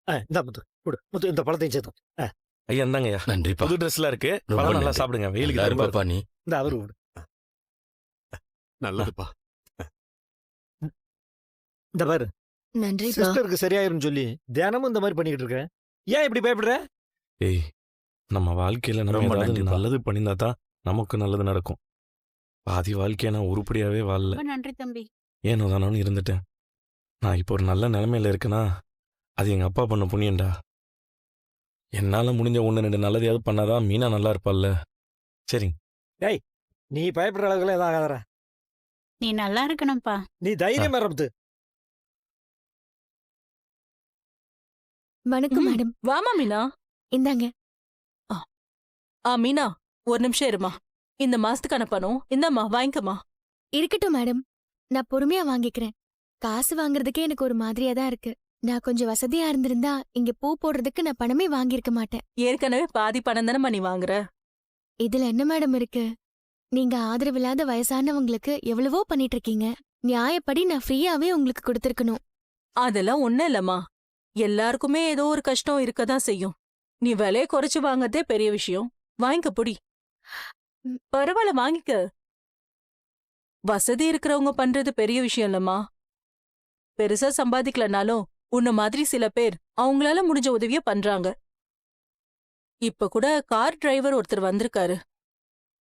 இந்தா முத்து கொடு. முத்து இந்த பழத்தையும் சேர்த்து. ஐயா இந்தாங்கய்யா. நன்றிப்பா. புது ட்ரெஸ்லாம் இருக்கு. ரொம்ப பழம் நல்லா நன்றி. சாப்பிடுங்க. வெயிலுக்கு நல்லா தருமா இருப்பா நீ. இந்த அவரு கொடு. நல்லதுப்பா. இந்த பாரு நன்றிப்பா. சிஸ்டருக்கு சரியாயிரும் சொல்லி தினமும் இந்த மாதிரி பண்ணிக்கிட்டு இருக்க. ஏன் இப்படி பயப்படுற? ஏய், நம்ம வாழ்க்கையில நம்ம ரொம்ப ஏதாவது நன்றிப்பா. நல்லது பண்ணியிருந்தா தான் நமக்கு நல்லது நடக்கும். பாதி வாழ்க்கையை நான் உருப்படியாவே வாழல. ரொம்ப நன்றி தம்பி. ஏனோ தானோன்னு இருந்துட்டேன். நான் இப்போ ஒரு நல்ல நிலைமையில இருக்கேனா அது எங்க அப்பா பண்ண புண்ணியன்டா. என்னால முடிஞ்ச 1-2 நல்லதையாவது பண்ணாதான் மீனா நல்லா இருப்பாள்ல. சரி. நீ பயப்படுற அளவுக்குலாம் எதாவது ஆகாதடா. நீ நல்லா இருக்கணும்ப்பா. நீ தைரியமா இரு முத்து. வணக்கம் ம். மேடம். வாமா மீனா. இந்தாங்க. மீனா ஒரு நிமிஷம் இருமா. இந்த மாசத்துக்கான பணம் இந்தாம்மா வாங்கிக்கமா. இருக்கட்டும் மேடம். நான் பொறுமையா வாங்கிக்கிறேன். காசு வாங்குறதுக்கே எனக்கு ஒரு மாதிரியா தான் இருக்கு. நான் கொஞ்சம் வசதியா இருந்திருந்தா இங்க பூ போடுறதுக்கு நான் பணமே வாங்கியிருக்க மாட்டேன். ஏற்கனவே பாதி பணம் தானே நீ வாங்குற. இதுல என்ன மேடம் இருக்கு? நீங்க ஆதரவில்லாத வயசானவங்களுக்கு எவ்வளவோ பண்ணிட்டு இருக்கீங்க. நியாயப்படி நான் ஃப்ரீயாவே உங்களுக்கு கொடுத்திருக்கணும். அதெல்லாம் ஒண்ணும் இல்லம்மா. எல்லாருக்குமே ஏதோ ஒரு கஷ்டம் இருக்கதான் செய்யும். நீ விலையை குறைச்சு வாங்கறதே பெரிய விஷயம். வாங்கிக்க புடி. ம். பரவாயில்ல வாங்கிக்க. வசதி இருக்கிறவங்க பண்றது பெரிய விஷயம் இல்லம்மா. பெருசா சம்பாதிக்கலனாலும் உன்ன மாதிரி சில பேர் அவங்களால முடிஞ்ச உதவிய பண்றாங்க. இப்ப கூட கார் டிரைவர் ஒருத்தர் வந்திருக்காரு.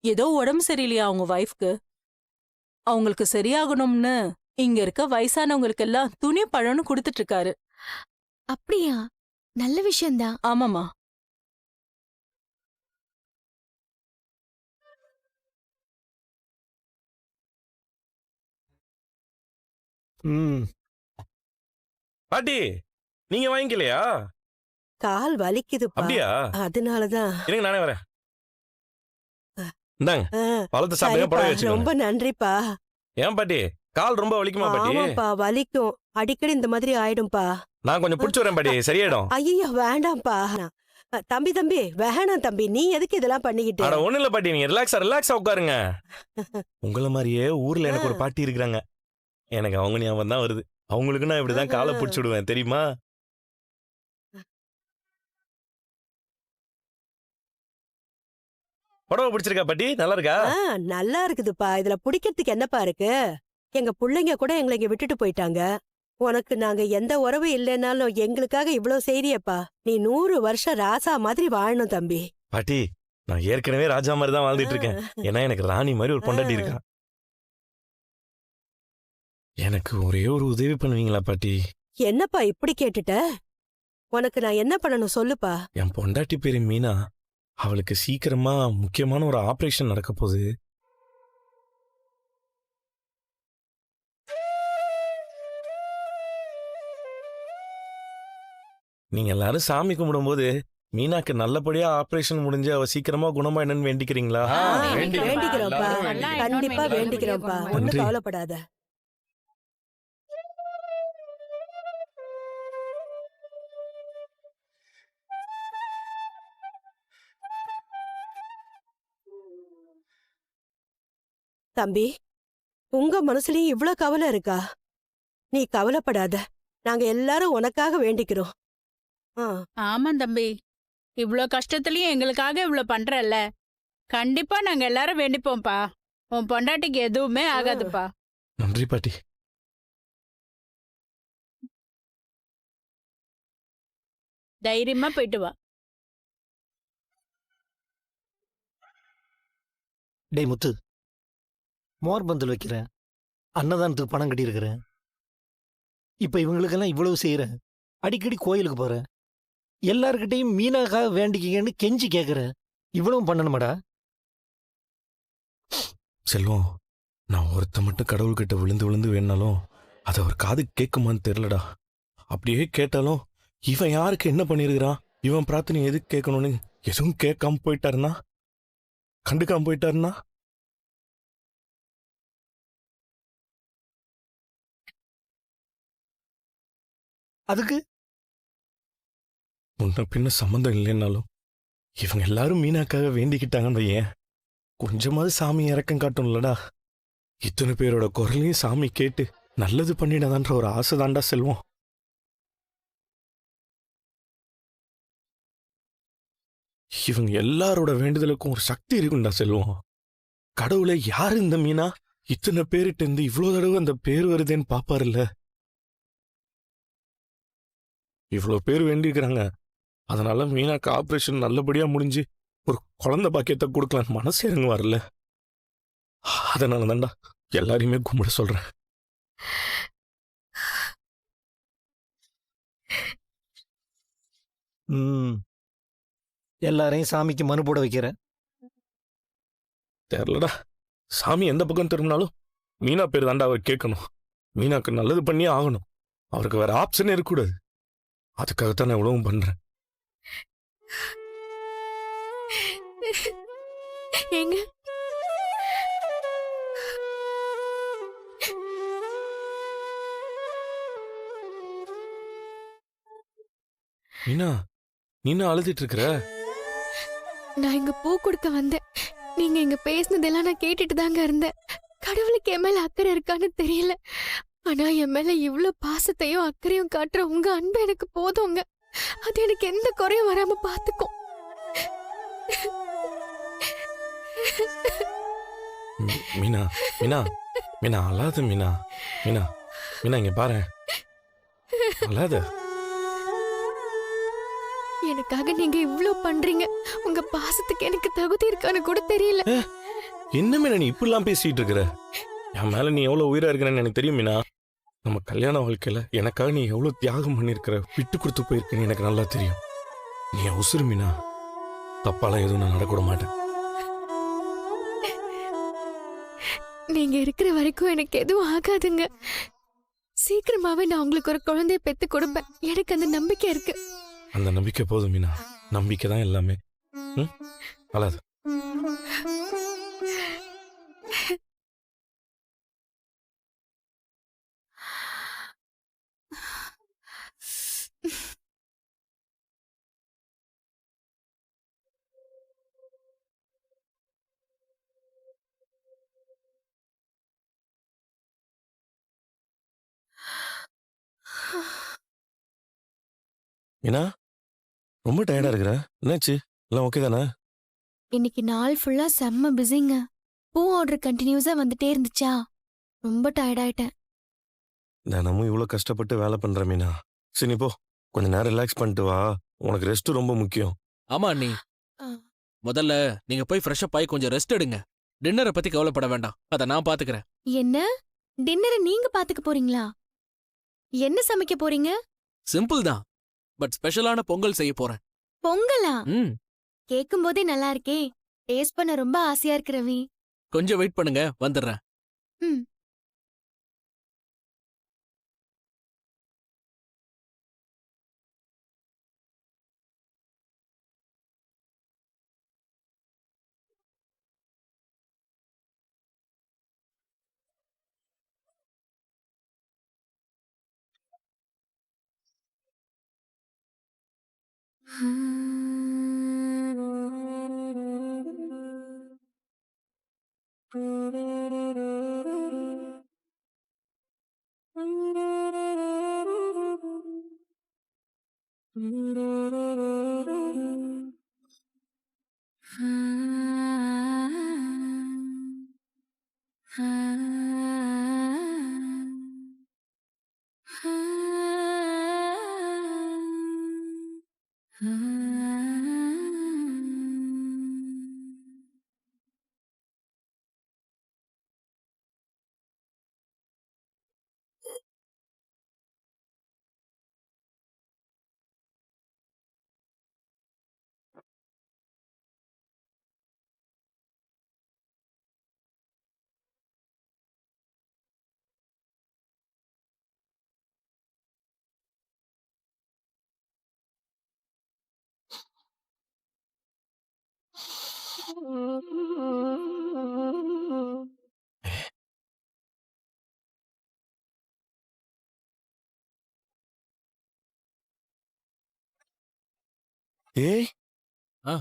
ஏதோ உடம்பு சரியில்லையா அவங்க வைஃப்க்கு. அவங்களுக்கு சரியாகணும்னு இங்க இருக்க வயசானவங்களுக்கு எல்லாம் துணி பழம்னு கொடுத்துட்டு இருக்காரு. அப்படியா? நல்ல விஷயம்தான். ஆமாமா. ம். பாட்டி, நீங்க வாங்கிக்கலையா? கால் வலிக்குதுப்பா. அப்படியா? அதனாலதான். இருங்க நானே வரேன். இந்தாங்க ஆ, பழத்தை சாப்பிடுங்க. சரிப்பா, புடவை வச்சுக்கோங்க. ரொம்ப நன்றிப்பா. ஏன் பாட்டி, கால் ரொம்ப வலிக்குமா பாட்டி? ஆமாப்பா வலிக்கும். அடிக்கடி இந்த மாதிரி ஆயிடும்பா. நான் கொஞ்சம் பிடிச்சி வரேன் பாட்டி, சரியாயிடும். ஐயோ வேண்டாம்ப்பா. தம்பி தம்பி வேணாம் தம்பி. நீ எதுக்கு இதெல்லாம் பண்ணிக்கிட்டு? அட ஒண்ணு இல்ல பாட்டி, நீங்க ரிலாக்ஸா உட்காருங்க. உங்கள மாதிரியே ஊர்ல எனக்கு ஒரு பாட்டி இருக்கிறாங்க. எனக்கு அவங்க ஞாபகம் தான் வருது. அவங்களுக்கு நான் இப்படிதான் காலை பிடிச்சி விடுவேன் தெரியுமா? புடவை பிடிச்சிருக்கா பாட்டி? நல்லா இருக்கா? நல்லா இருக்குதுப்பா. இதுல பிடிக்கிறதுக்கு என்னப்பா இருக்கு? எங்க புள்ளைங்க கூட எங்களை இங்க விட்டுட்டு போயிட்டாங்க. உனக்கு நாங்க எந்த உறவு இல்லைன்னாலும் எங்களுக்காக இவ்வளவு செய்றியப்பா. நீ 100 வருஷம் ராசா மாதிரி வாழணும் தம்பி. பாட்டி, நான் ஏற்கனவே ராஜா மாதிரி தான் வாழ்ந்துட்டு இருக்கேன். ஏன்னா எனக்கு ராணி மாதிரி ஒரு பொண்டாட்டி இருக்கா. எனக்கு ஒரே ஒரு உதவி பண்ணுவீங்களா பாட்டி? என்னப்பா இப்படி கேட்டுட்ட? உனக்கு நான் என்ன பண்ணணும் சொல்லுப்பா. என் பொண்டாட்டி பேரு மீனா. அவளுக்கு சீக்கிரமா முக்கியமான ஒரு ஆபரேஷன் நடக்க போகுது. நீங்க எல்லாரும் சாமி கும்பிடும்போது மீனாக்கு நல்லபடியா ஆபரேஷன் முடிஞ்சு அவ சீக்கிரமா குணமா என்னன்னு வேண்டிக்கிறீங்களா? வேண்டிக்கிறோம்ப்பா. நல்லா கண்டிப்பா இருக்கணும்னு வேண்டிக்கிறோம்ப்பா. வேண்டிக்கிறோம். ஒண்ணும் நன்றி. கவலைப்படாத. தம்பி, உங்க மனசுலயும் இவ்ளோ கவலை இருக்கா? நீ கவலைப்படாத. நாங்க எல்லாரும் உனக்காக வேண்டிக்கிறோம். ஆ, ஆமா தம்பி. இவ்ளோ கஷ்டத்துலயும் எங்களுக்காக இவ்ளோ பண்றல்ல. கண்டிப்பா நாங்க எல்லாரும் வேண்டிப்போம்ப்பா. உன் பொண்டாட்டிக்கு எதுவுமே ஆகாதுப்பா. நன்றி பாட்டி. தைரியமா போயிட்டு வா. டேய் முத்து, மோர் பந்தல் வைக்கிறேன், அன்னதானத்துக்கு பணம் கட்டியிருக்கிறேன். இப்ப இவங்களுக்கெல்லாம் இவ்வளவு செய்யறேன். அடிக்கடி கோயிலுக்கு போறேன். எல்லார்கிட்டையும் மீனாக்காக வேண்டிக்கிங்கன்னு கெஞ்சி கேட்கறேன். இவ்வளவும் பண்ணணுமாடா? செல்வம், நான் ஒருத்த மட்டும் கடவுள்கிட்ட விழுந்து விழுந்து வேணாலும் அதை அவர் காது கேட்குமான்னு தெரியலடா. அப்படியே கேட்டாலும் இவன் யாருக்கு என்ன பண்ணிருக்கிறான், இவன் பிரார்த்தனை எதுக்கு கேட்கணும்னு எதுவும் கேட்காம போயிட்டாருன்னா, கண்டுக்காம போயிட்டாருன்னா, அதுக்கு முன்ன பின்ன சம்மந்தம் இல்லைன்னாலும் இவங்க எல்லாரும் மீனாக்காக வேண்டிக்கிட்டாங்கன்னு வையேன், கொஞ்சமாவது சாமி இறக்கம் காட்டும்லடா. இத்தனை பேரோட குரலையும் சாமி கேட்டு நல்லது பண்ணிடாதான்ற ஒரு ஆசை தாண்டா செல்வம். இவங்க எல்லாரோட வேண்டுதலுக்கும் ஒரு சக்தி இருக்குண்டா செல்வம். கடவுளை யாரு இந்த மீனா இத்தனை பேருட்டு இருந்து இவ்வளவு தடவை அந்த பேர் வருதேன்னு பாப்பாருல்ல. இவ்வளவு பேர் வேண்டியிருக்கிறாங்க. அதனால மீனாக்கு ஆபரேஷன் நல்லபடியா முடிஞ்சு ஒரு குழந்தை பாக்கியத்தை கொடுக்கலான்னு மனசு இறங்குவார்ல. அதனால தான்டா எல்லாரையுமே கும்பிட சொல்றேன். ம் எல்லாரையும் சாமிக்கு மனு போட வைக்கிறேன். தெரியலடா, சாமி எந்த பக்கம் திரும்பினாலும் மீனா பேர் தாண்டா அவர் கேட்கணும். மீனாக்கு நல்லது பண்ணியே ஆகணும். அவருக்கு வேற ஆப்ஷனே இருக்கக்கூடாது. அதுக்காகத்தான் நான் இவ்வளவும் பண்றேன். ஏங்க மீனா, நீனா அழுதுட்டு இருக்கிற? நான் இங்க பூ கொடுக்க வந்தேன். நீங்க இங்க பேசினதெல்லாம் நான் கேட்டுட்டு தாங்க இருந்தேன். கடவுளுக்கு என் மேல அக்கறை இருக்கான்னு தெரியல. ஆனா என் மேல இவ்ளோ பாசத்தையும் அக்கறையும் காட்டுற உங்க அன்பு எனக்கு போதுங்க. அது எனக்கு எந்த குறையும் வராம பாத்துக்கும். மீனா மீனா மீனா அழாத மீனா. மீனா மீனா இங்க பாரு, அழாத. எனக்காக நீங்க இவ்ளோ பண்றீங்க. உங்க பாசத்துக்கு எனக்கு தகுதி இருக்கான்னு கூட தெரியல. என்ன மீனா நீ இப்படிலாம் பேசிட்டு இருக்கிற? என் மேல நீ எவ்வளவு உயிரா இருக்கிறன்னு எனக்கு தெரியும் மீனா. நம்ம கல்யாண வாழ்க்கையில எனக்காக நீ எவ்வளவு தியாகம் பண்ணிருக்கிற, விட்டு கொடுத்து போயிருக்கன்னு எனக்கு நல்லா தெரியும். நீ என் உசுரு மீனா. தப்பாலாம் எதுவும் நான் நடக்கூட மாட்டேன். நீங்க இருக்கிற வரைக்கும் எனக்கு எதுவும் ஆகாதுங்க. சீக்கிரமாவே நான் உங்களுக்கு ஒரு குழந்தைய பெத்து கொடுப்பேன். எனக்கு அந்த நம்பிக்கை இருக்கு. அந்த நம்பிக்கை போதும் மீனா. நம்பிக்கை தான் எல்லாமே. அழாத. மீனா, ரொம்ப டயர்டா இருக்கிற. என்னாச்சு? எல்லாம் ஓகே தானே? இன்னைக்கு நாள் ஃபுல்லா செம்ம பிஸிங்க. பூ ஆர்டர் கண்டினியூஸா வந்துட்டே இருந்துச்சா, ரொம்ப டயர்ட் ஆயிட்டேன். தினமும் இவ்வளவு கஷ்டப்பட்டு வேலை பண்ற மீனா. சரி நீ போ, கொஞ்ச நேரம் ரிலாக்ஸ் பண்ணிட்டு வா. உனக்கு ரெஸ்ட் ரொம்ப முக்கியம். ஆமா அண்ணி, ஆ. முதல்ல நீங்க போய் ஃப்ரெஷ் அப் ஆகி கொஞ்சம் ரெஸ்ட் எடுங்க. டின்னரை பத்தி கவலைப்பட வேண்டாம், அதை நான் பாத்துக்கிறேன். என்ன டின்னரை நீங்க பாத்துக்க போறீங்களா? என்ன சமைக்க போறீங்க? சிம்பிள் தான், பட் ஸ்பெஷலான பொங்கல் செய்ய போறேன். பொங்கலா? ம், கேக்கும் போதே நல்லா இருக்கே. டேஸ்ட் பண்ண ரொம்ப ஆசையா இருக்கு ரவி. கொஞ்சம் வெயிட் பண்ணுங்க, வந்துடுறேன். ம். ஏய். ஆ.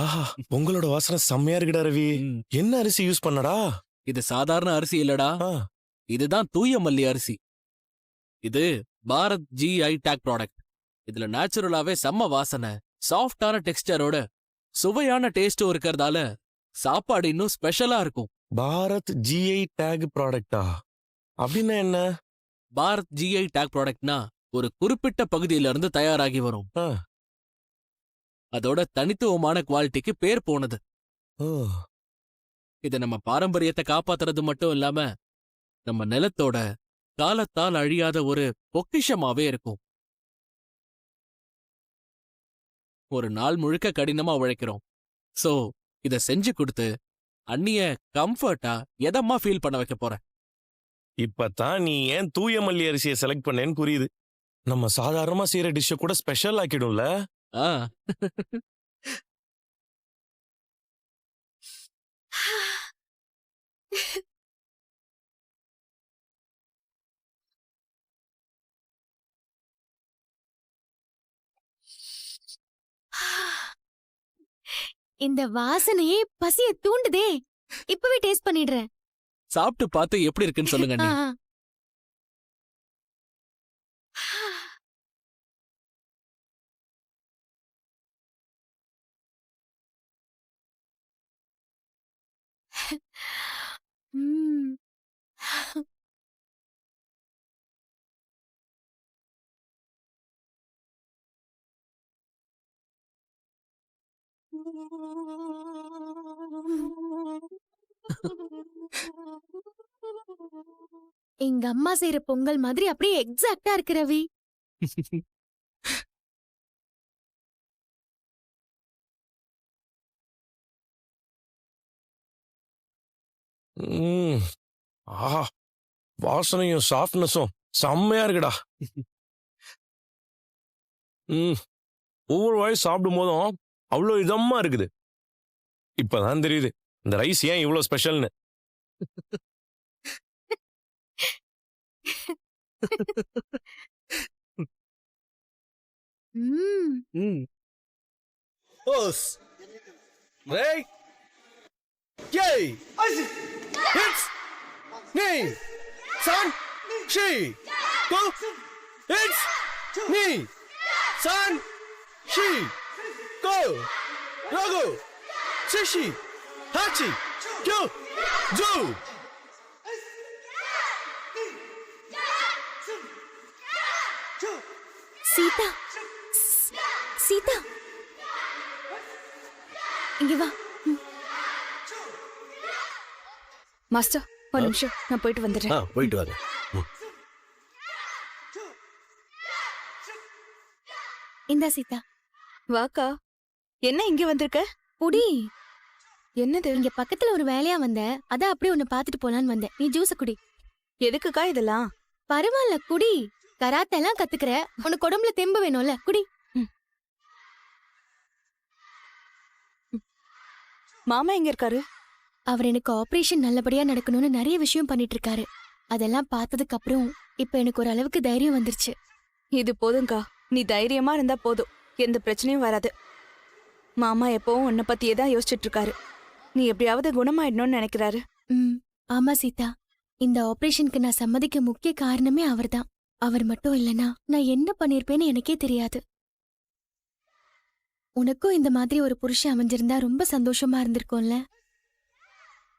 ஆஹா, பொங்கலோட வாசனை செம்மையா இருக்குடா ரவி. ம், என்ன அரிசி யூஸ் பண்ணடா? இது சாதாரண அரிசி இல்லடா, ஆ, இதுதான் தூய மல்லி அரிசி. இது பாரத் GI டேக் ப்ராடக்ட். இதுல நேச்சுரலாவே செம்ம வாசனை, சாஃப்டான டெக்ஸ்டரோட சுவையான டேஸ்டும் இருக்கறதால சாப்பாடு இன்னும் ஸ்பெஷலா இருக்கும். பாரத் ஜிஐ டேக் ப்ராடக்டா? அப்படின்னா என்ன? பாரத் ஜிஐ டேக் ப்ராடக்ட்னா ஒரு குறிப்பிட்ட பகுதியில இருந்து தயாராகி வரும். ஆ. அதோட தனித்துவமான குவாலிட்டிக்கு பேர் போனது. ஓ. இது நம்ம பாரம்பரியத்தை காப்பாத்துறது மட்டும் இல்லாம நம்ம நிலத்தோட காலத்தால் அழியாத ஒரு பொக்கிஷமாவே இருக்கும். ஒரு நாள் முழுக்க கடினமா உழைக்கிறோம். சோ இத செஞ்சு கொடுத்து அண்ணிய கம்ஃபர்ட்டா எதமா ஃபீல் பண்ண வைக்க போறேன். இப்பதான் நீ ஏன் தூய மல்லி அரிசியை செலக்ட் பண்ணேன்னு புரியுது. நம்ம சாதாரணமா செய்யற டிஷ்ஷ கூட ஸ்பெஷல் ஆக்கிடும்ல. ஆ. இந்த வாசனையே பசிய தூண்டுதே. இப்பவே டேஸ்ட் பண்ணிடுறேன். சாப்பிட்டு பார்த்து எப்படி இருக்குன்னு சொல்லுங்க ஆ, அண்ணி. ஆ. ம். எங்க அம்மா செய்யற பொங்கல் மாதிரி அப்படியே எக்ஸாக்ட்டா இருக்கு ரவி. ம். ஆஹா, வாசனையும் சாஃப்ட்னஸும் செம்மையா இருக்குடா. ம். ஒவ்வொரு வாய் சாப்பிடும் போதும் அவ்வளோ இதமா இருக்குது. இப்பதான் தெரியுது இந்த ரைஸ் ஏன் இவ்வளோ ஸ்பெஷல்னு. ம். ம். Os. Rei. Yay. Hits. Knee. Son. She. Go. Hits. Knee. Son. She. Go. Rogo. Shishi. Hachi. Go. Do. Sita, Sita, இங்க வா. மாஸ்டர் ஒரு நிமிஷம், நான் போயிட்டு வந்துடுறேன். போயிட்டு வாங்க. இந்தா சீதா, வாக்கா, என்ன இங்க வந்திருக்க? புடி. என்னது? இங்க பக்கத்துல ஒரு வேலையா வந்தேன், அதான் அப்படியே உன்னை பாத்துட்டு போலான்னு வந்தேன். நீ ஜூஸ குடி. எதுக்குக்கா இதெல்லாம்? பரவாயில்ல குடி. கராத்தே எல்லாம் கத்துக்கிற, உனக்கு உடம்புல தெம்பு வேணும்ல, குடி. மாமா எங்க இருக்காரு? அவர் எனக்கு ஆபரேஷன் நல்லபடியா நடக்கணும்னு நிறைய விஷயம் பண்ணிட்டு இருக்காரு. அதெல்லாம் பார்த்ததுக்கு அப்புறம் இப்ப எனக்கு ஒரு அளவுக்கு தைரியம் வந்துருச்சு. இது போதும்க்கா, நீ தைரியமா இருந்தா போதும், எந்த பிரச்சனையும் வராது. மாமா எப்பவும் உன்னை பத்தியே தான் யோசிச்சுட்டு இருக்காரு. நீ எப்படியாவது குணமாயிடணும்னு நினைக்கிறாரு. ம், ஆமா சீதா, இந்த ஆபரேஷனுக்கு நான் சம்மதிக்க முக்கிய காரணமே அவர்தான். அவர் மட்டும் இல்லனா நான் என்ன பண்ணிருப்பேன்னு எனக்கே தெரியாது. உனக்கும் இந்த மாதிரி ஒரு புருஷன் அமைஞ்சிருந்தா ரொம்ப சந்தோஷமா இருந்திருக்கும்ல.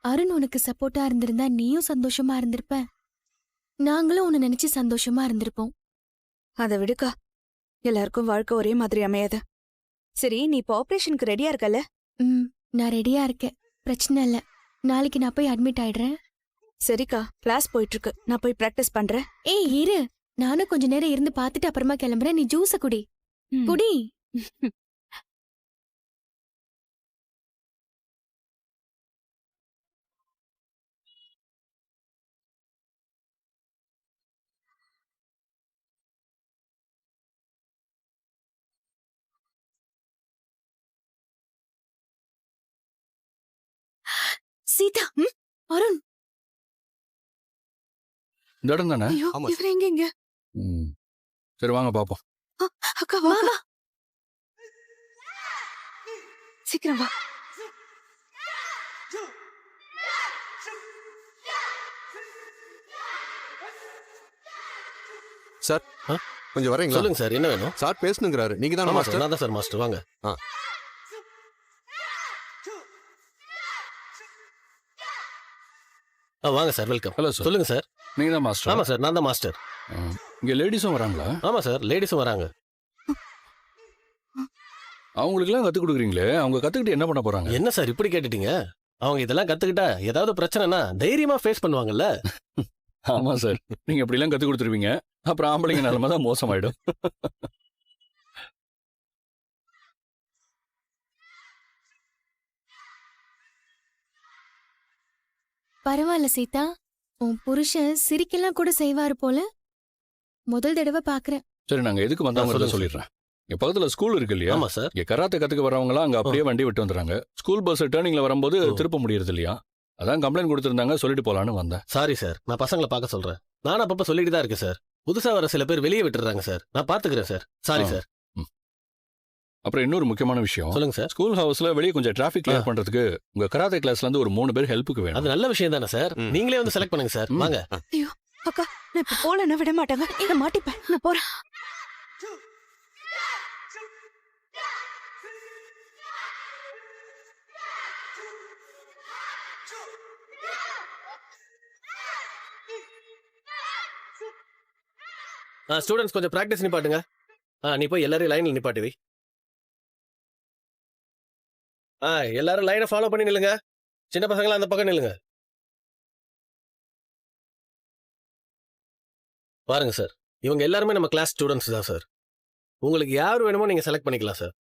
அருண் உனக்கு சப்போர்ட்டா இருந்திருந்தா நீயும் சந்தோஷமா இருந்திருப்ப. நாங்களும் உன்னை நினைச்சு சந்தோஷமா இருந்திருப்போம். அதை விடுக்கா, எல்லாருக்கும் வாழ்க்கை ஒரே மாதிரி அமையாது. சரி, நீ இப்போ ஆபரேஷனுக்கு ரெடியா இருக்கல? ம், நான் ரெடியா இருக்கேன், பிரச்சனை இல்ல. நாளைக்கு நான் போய் அட்மிட் ஆயிடுறேன். சரிக்கா, கிளாஸ் போயிட்டு இருக்கு, நான் போய் பிராக்டிஸ் பண்றேன். ஏய் இரு, நானும் கொஞ்ச நேரம் இருந்து பார்த்துட்டு அப்புறமா கிளம்புறேன். நீ ஜூஸ குடி. ம். குடி. சீதா, அருண். இந்த இடம் தானே? ஐயோ, இவரு எங்க இங்க? சரி வாங்க பாப்போம். அக்கா வா வா, சீக்கிரம் வா. சார் கொஞ்சம் வரீங்களா? சொல்லுங்க சார், என்ன வேணும்? சார் பேசணுங்கிறாரு. நீங்க தானே ஆமா சார், மாஸ்டர்? நான் தான் சார் மாஸ்டர். வாங்க. வாங்க சார், வெல்கம். Hello sir. சொல்லுங்க சார். நீங்க தான் மாஸ்டர்? ஆமா சார், நான் தான் மாஸ்டர். இங்க லேடிஸும் வராங்களா? ஆமா சார், லேடிஸும் வராங்க. அவங்களுக்குலாம் கத்துக் கொடுக்குறீங்களே, அவங்க கத்துக்கிட்டு என்ன பண்ண போறாங்க? என்ன சார் இப்படி கேட்டுட்டீங்க? அவங்க இதெல்லாம் கத்துக்கிட்டா ஏதாவது பிரச்சனைனா தைரியமா ஃபேஸ் பண்ணுவாங்கல்ல. ஆமா சார், நீங்க இப்படி எல்லாம் கத்து கொடுத்துருவீங்க, அப்புறம் ஆம்பளைங்க நிலைமை தான் மோசமாயிடும். பரவாயில்ல சீதா, உன் புருஷன் சிரிக்கலாம் கூட செய்வாரு போல. முதல் தடவை பாக்குறேன். சரி, நாங்க எதுக்கு வந்தாங்க சொல்லுங்க சொல்லிடுறேன். இங்க பக்கத்துல ஸ்கூல் இருக்கு இல்லையா? ஆமா சார். இங்க கராத்தே கத்துக்க வரவங்களாம் அங்க அப்படியே வண்டி விட்டு வந்துறாங்க. ஸ்கூல் பஸ் டேர்னிங்ல வரும்போது திருப்ப முடியறது இல்லையா? அதான் கம்ப்ளைண்ட் கொடுத்திருந்தாங்க, சொல்லிட்டு போலான்னு வந்தேன். சாரி சார், நான் பசங்களை பார்க்க சொல்றேன். நானும் அப்பப்ப சொல்லிட்டு தான் இருக்கேன் சார். புதுசா வர சில பேர் வெளியே விட்டுறாங்க சார். நான் பாத்துக்கிறேன் சார். Sorry sir. அப்புறம் இன்னொரு முக்கியமான விஷயம், சொல்லுங்க சார். ஸ்கூல் ஹவுஸ்ல வெளியே கொஞ்சம் டிராஃபிக் கிளியர் பண்றதுக்கு உங்க கராத்தே கிளாஸ்ல இருந்து ஒரு 3 பேர் ஹெல்ப்புக்கு வேணும். அது நல்ல விஷயம் தானே சார். நீங்களே வந்து செலக்ட் பண்ணுங்க சார். வாங்க. ஐயோ அக்கா, நான் இப்ப போலன்னா விட மாட்டாங்க. நான் மாட்டிப்பேன். நான் போறேன். ஸ்டூடெண்ட்ஸ் கொஞ்சம் பிராக்டிஸ் நிப்பாட்டுங்க. நீ போய் எல்லாரையும் லைன்ல நிப்பாட்டி வை. எல்லாரும் லைனை ஃபாலோ பண்ணி நில்லுங்க. சின்ன பசங்களா அந்த பக்கம் நில்லுங்க. பாருங்க சார், இவங்க எல்லாருமே நம்ம கிளாஸ் ஸ்டூடெண்ட்ஸ் தான் சார். உங்களுக்கு யார் வேணுமோ நீங்க செலக்ட் பண்ணிக்கலாம் சார்.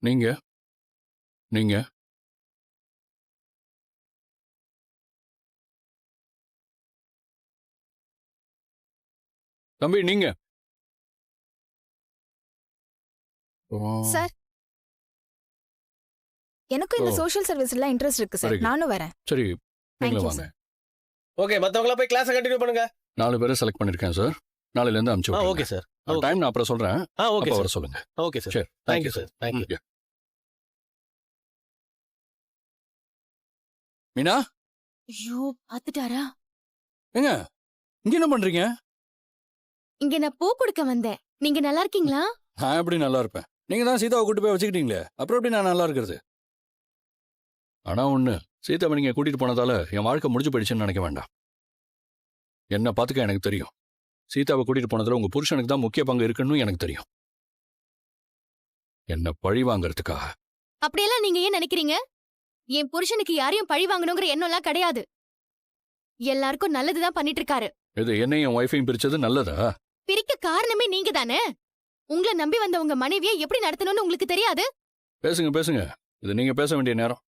நீங்க நீங்க தம்பி, நீங்க சார், எனக்கும் இந்த ஓ. சோஷியல் சர்வீஸ்ல இன்ட்ரெஸ்ட் இருக்கு Very சார். good. நானும் வரேன். சரி, Thank நீங்களே you, வாங்க. ஓகே, மத்தவங்கள போய் கிளாஸை கண்டினியூ பண்ணுங்க. 4 பேரை செலக்ட் பண்ணிருக்கேன் சார். நாளையில இருந்து அனுப்பிச்சு ஓகே விட்டுருங்க. சார். டைம் நான் அப்புறம் சொல்றேன். ஓகே அப்ப சார். வர சொல்லுங்க. Okay sir. சரி, thank you sir. Thank you. Yeah. Meena, ஐயோ, பாத்துட்டாரா? ஏங்க இங்க என்ன பண்றீங்க? இங்க நான் பூ கொடுக்க வந்தேன். நீங்க நல்லா இருக்கீங்களா? நான் எப்படி நல்லா இருப்பேன்? நீங்க தான் சீதாவை கூட்டு போய் வச்சுக்கிட்டீங்களே, அப்புறம் எப்படி நான் நல்லா இருக்கிறது? ஆனா ஒண்ணு, சீதாவை நீங்க கூட்டிட்டு போனதால என் வாழ்க்கை முடிஞ்சு போயிடுச்சுன்னு நினைக்க வேண்டாம். என்ன பாத்துக்க எனக்கு தெரியும். சீதாவை கூட்டிட்டு போனதுல உங்க புருஷனுக்கு தான் முக்கிய பங்கு இருக்குன்னு எனக்கு தெரியும். என்ன பழி வாங்கறதுக்காக. அப்படியெல்லாம் நீங்க ஏன் நினைக்கிறீங்க? என் புருஷனுக்கு யாரையும் பழி வாங்கணுங்கிற எண்ணம்லாம் கிடையாது. எல்லாருக்கும் நல்லதுதான் பண்ணிட்டு இருக்காரு. இது என்னையும் என் ஒய்ஃபையும் பிரிச்சது நல்லதா? பிரிக்க காரணமே நீங்க தானே. உங்களை நம்பி வந்த உங்க மனைவியை எப்படி நடத்தணும்னு உங்களுக்கு தெரியாது? பேசுங்க பேசுங்க, இது நீங்க பேச வேண்டிய நேரம்.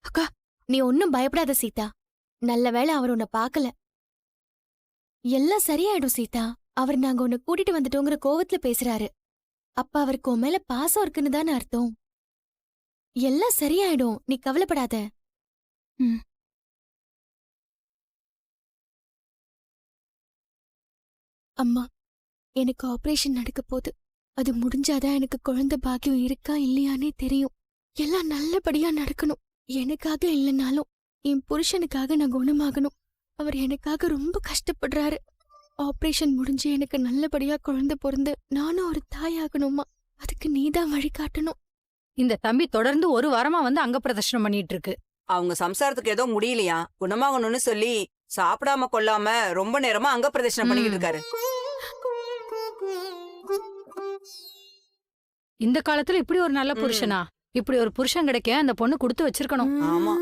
அக்கா, நீ ஒன்னும் பயப்படாத சீதா. நல்ல வேளை அவர் உன்னை பார்க்கல. எல்லாம் சரியாயிடும் சீதா. அவர் நாங்க உன்னை கூட்டிட்டு வந்துட்டோங்கிற கோவத்துல பேசுறாரு. அப்ப அவருக்கு உன் மேல பாசம் இருக்குன்னு தானே அர்த்தம். எல்லாம் சரியாயிடும், நீ கவலைப்படாத. அம்மா, எனக்கு ஆபரேஷன் நடக்க போகுது. அது முடிஞ்சாதான் எனக்கு குழந்தை பாக்கியம் இருக்கா இல்லையானே தெரியும். எல்லாம் நல்லபடியா நடக்கணும். எனக்காக இல்லைனாலும் என் புருஷனுக்காக நான் குணமாகணும். அவர் எனக்காக ரொம்ப கஷ்டப்படுறாரு. ஆபரேஷன் முடிஞ்சு எனக்கு நல்லபடியா குழந்தை பிறந்து நானும் ஒரு தாயாகணுமா? அதுக்கு நீதான் வழிகாட்டணும். இந்த தம்பி தொடர்ந்து 1 வாரமா வந்து அங்க பிரதர்ஷனம் பண்ணிட்டு இருக்கு. அவங்க சம்சாரத்துக்கு ஏதோ முடியலையா, குணமாகணும்னு சொல்லி சாப்பிடாம கொள்ளாம ரொம்ப நேரமா அங்க பிரதர்ஷனம் பண்ணிக்கிட்டு இருக்காரு. இந்த காலத்துல இப்படி ஒரு நல்ல புருஷனா? இப்படி ஒரு புருஷன் கிடைக்க அந்த பொண்ணு கொடுத்து வச்சிருக்கணும். ஆமா